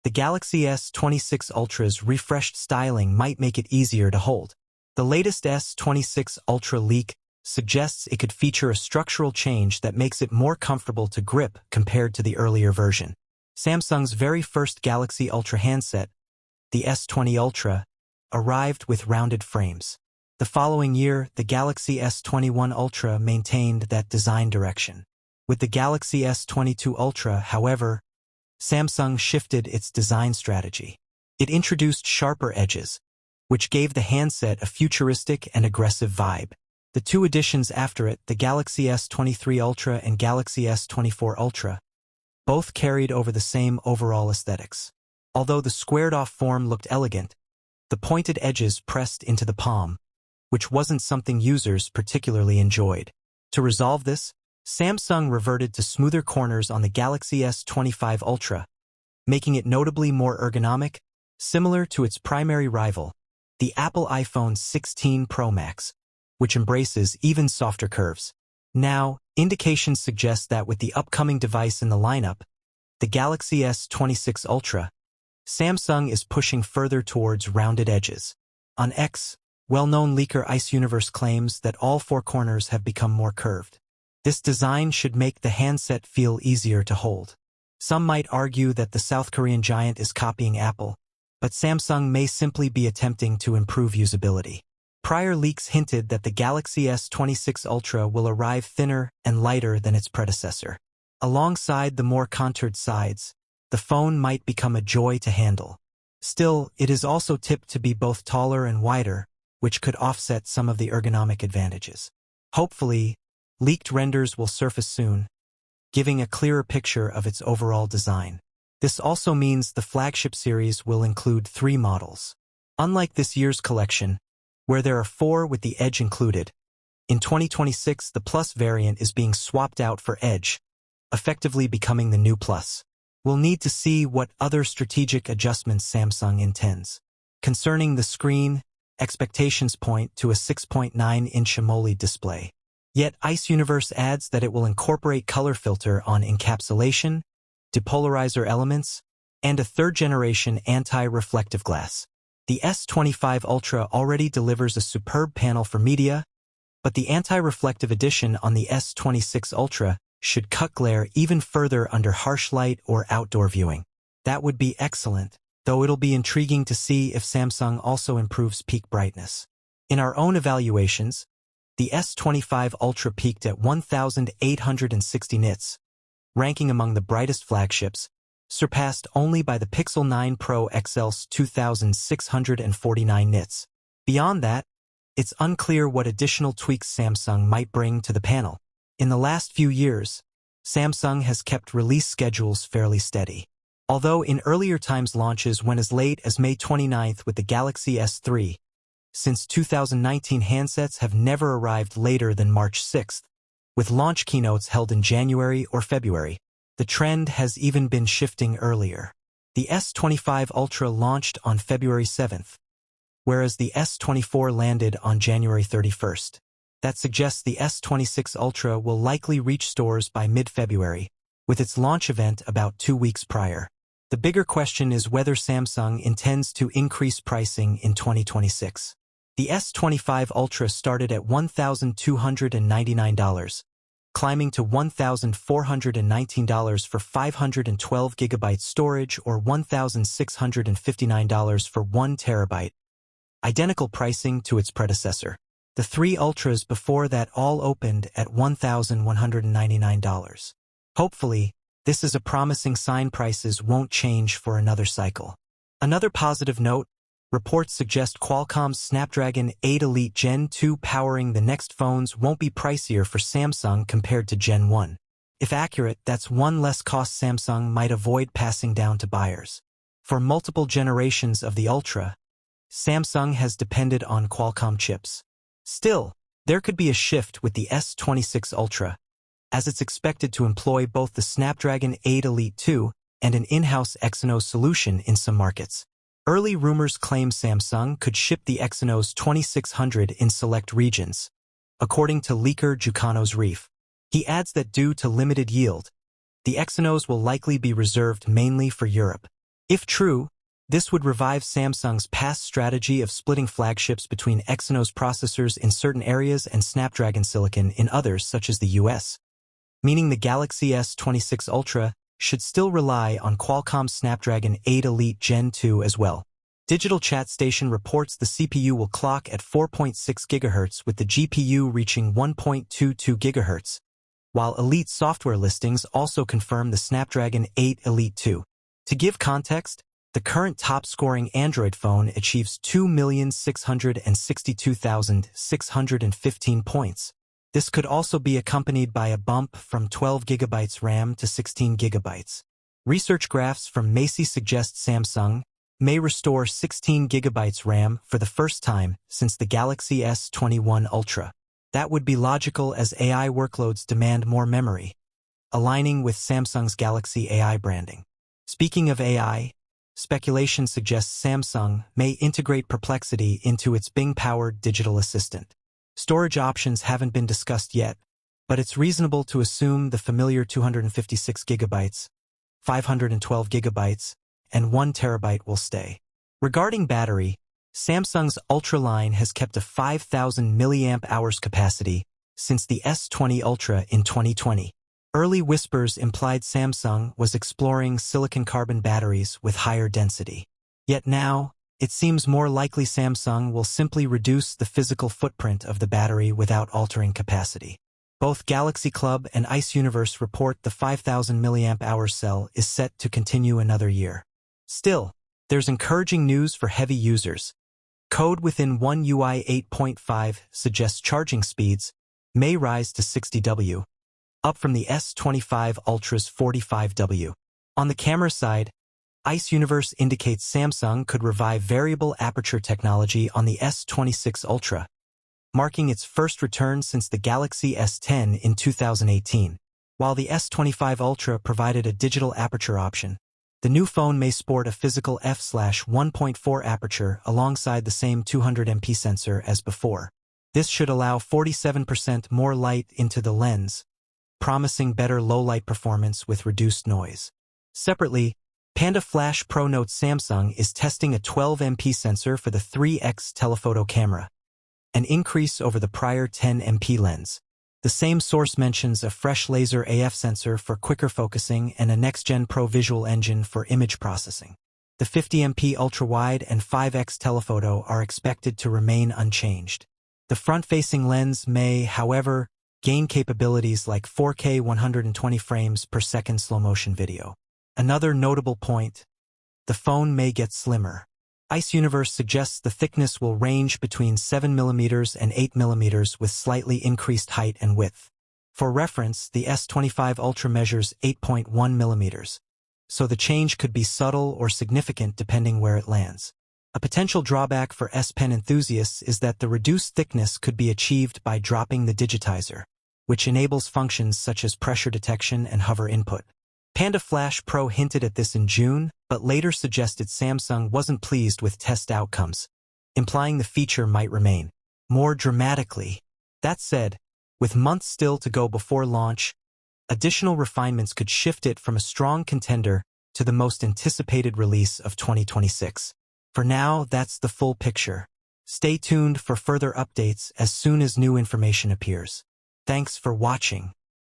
The Galaxy S26 Ultra's refreshed styling might make it easier to hold. The latest S26 Ultra leak suggests it could feature a structural change that makes it more comfortable to grip compared to the earlier version. Samsung's very first Galaxy Ultra handset, the S20 Ultra, arrived with rounded frames. The following year, the Galaxy S21 Ultra maintained that design direction. With the Galaxy S22 Ultra, however, Samsung shifted its design strategy. It introduced sharper edges, which gave the handset a futuristic and aggressive vibe. The two editions after it, the Galaxy S23 Ultra and Galaxy S24 Ultra, both carried over the same overall aesthetics. Although the squared-off form looked elegant, the pointed edges pressed into the palm, which wasn't something users particularly enjoyed. To resolve this, Samsung reverted to smoother corners on the Galaxy S25 Ultra, making it notably more ergonomic, similar to its primary rival, the Apple iPhone 16 Pro Max, which embraces even softer curves. Now, indications suggest that with the upcoming device in the lineup, the Galaxy S26 Ultra, Samsung is pushing further towards rounded edges. On X, well-known leaker Ice Universe claims that all four corners have become more curved. This design should make the handset feel easier to hold. Some might argue that the South Korean giant is copying Apple, but Samsung may simply be attempting to improve usability. Prior leaks hinted that the Galaxy S26 Ultra will arrive thinner and lighter than its predecessor. Alongside the more contoured sides, the phone might become a joy to handle. Still, it is also tipped to be both taller and wider, which could offset some of the ergonomic advantages. Hopefully, leaked renders will surface soon, giving a clearer picture of its overall design. This also means the flagship series will include 3 models. Unlike this year's collection, where there are 4 with the Edge included, in 2026 the Plus variant is being swapped out for Edge, effectively becoming the new Plus. We'll need to see what other strategic adjustments Samsung intends. Concerning the screen, expectations point to a 6.9-inch AMOLED display. Yet Ice Universe adds that it will incorporate color filter on encapsulation, depolarizer elements, and a third-generation anti-reflective glass. The S25 Ultra already delivers a superb panel for media, but the anti-reflective edition on the S26 Ultra should cut glare even further under harsh light or outdoor viewing. That would be excellent, though it'll be intriguing to see if Samsung also improves peak brightness. In our own evaluations, the S25 Ultra peaked at 1,860 nits, ranking among the brightest flagships, surpassed only by the Pixel 9 Pro XL's 2,649 nits. Beyond that, it's unclear what additional tweaks Samsung might bring to the panel. In the last few years, Samsung has kept release schedules fairly steady. Although in earlier times launches went as late as May 29th with the Galaxy S3, since 2019 handsets have never arrived later than March 6th, with launch keynotes held in January or February. The trend has even been shifting earlier. The S25 Ultra launched on February 7th, whereas the S24 landed on January 31st. That suggests the S26 Ultra will likely reach stores by mid-February, with its launch event about 2 weeks prior. The bigger question is whether Samsung intends to increase pricing in 2026. The S25 Ultra started at $1,299, climbing to $1,419 for 512 GB storage or $1,659 for 1 TB, identical pricing to its predecessor. The 3 Ultras before that all opened at $1,199. Hopefully, this is a promising sign prices won't change for another cycle. Another positive note, reports suggest Qualcomm's Snapdragon 8 Elite Gen 2 powering the next phones won't be pricier for Samsung compared to Gen 1. If accurate, that's one less cost Samsung might avoid passing down to buyers. For multiple generations of the Ultra, Samsung has depended on Qualcomm chips. Still, there could be a shift with the S26 Ultra, as it's expected to employ both the Snapdragon 8 Elite 2 and an in-house Exynos solution in some markets. Early rumors claim Samsung could ship the Exynos 2600 in select regions, according to leaker Jukanos Reef. He adds that due to limited yield, the Exynos will likely be reserved mainly for Europe. If true, this would revive Samsung's past strategy of splitting flagships between Exynos processors in certain areas and Snapdragon silicon in others, such as the US, meaning the Galaxy S26 Ultra should still rely on Qualcomm's Snapdragon 8 Elite Gen 2 as well. Digital Chat Station reports the CPU will clock at 4.6 GHz with the GPU reaching 1.22 GHz, while Elite software listings also confirm the Snapdragon 8 Elite 2. To give context, the current top-scoring Android phone achieves 2,662,615 points. This could also be accompanied by a bump from 12 GB RAM to 16 GB. Research graphs from Macy suggest Samsung may restore 16 GB RAM for the first time since the Galaxy S21 Ultra. That would be logical as AI workloads demand more memory, aligning with Samsung's Galaxy AI branding. Speaking of AI, speculation suggests Samsung may integrate Perplexity into its Bing-powered digital assistant. Storage options haven't been discussed yet, but it's reasonable to assume the familiar 256 GB, 512 GB, and 1 TB will stay. Regarding battery, Samsung's Ultra line has kept a 5,000 mAh capacity since the S20 Ultra in 2020. Early whispers implied Samsung was exploring silicon-carbon batteries with higher density. Yet now, it seems more likely Samsung will simply reduce the physical footprint of the battery without altering capacity. Both Galaxy Club and Ice Universe report the 5,000 mAh cell is set to continue another year. Still, there's encouraging news for heavy users. Code within One UI 8.5 suggests charging speeds may rise to 60 W, up from the S25 Ultra's 45 W. On the camera side, Ice Universe indicates Samsung could revive variable aperture technology on the S26 Ultra, marking its first return since the Galaxy S10 in 2018. While the S25 Ultra provided a digital aperture option, the new phone may sport a physical f/1.4 aperture alongside the same 200MP sensor as before. This should allow 47% more light into the lens, promising better low-light performance with reduced noise. Separately, Panda Flash Pro notes Samsung is testing a 12MP sensor for the 3x telephoto camera, an increase over the prior 10MP lens. The same source mentions a fresh laser AF sensor for quicker focusing and a next-gen Pro visual engine for image processing. The 50MP ultra-wide and 5x telephoto are expected to remain unchanged. The front-facing lens may, however, gain capabilities like 4K 120 frames per second slow-motion video. Another notable point, the phone may get slimmer. Ice Universe suggests the thickness will range between 7mm and 8mm with slightly increased height and width. For reference, the S25 Ultra measures 8.1mm, so the change could be subtle or significant depending where it lands. A potential drawback for S Pen enthusiasts is that the reduced thickness could be achieved by dropping the digitizer, which enables functions such as pressure detection and hover input. Panda Flash Pro hinted at this in June, but later suggested Samsung wasn't pleased with test outcomes, implying the feature might remain. More dramatically, that said, with months still to go before launch, additional refinements could shift it from a strong contender to the most anticipated release of 2026. For now, that's the full picture. Stay tuned for further updates as soon as new information appears. Thanks for watching.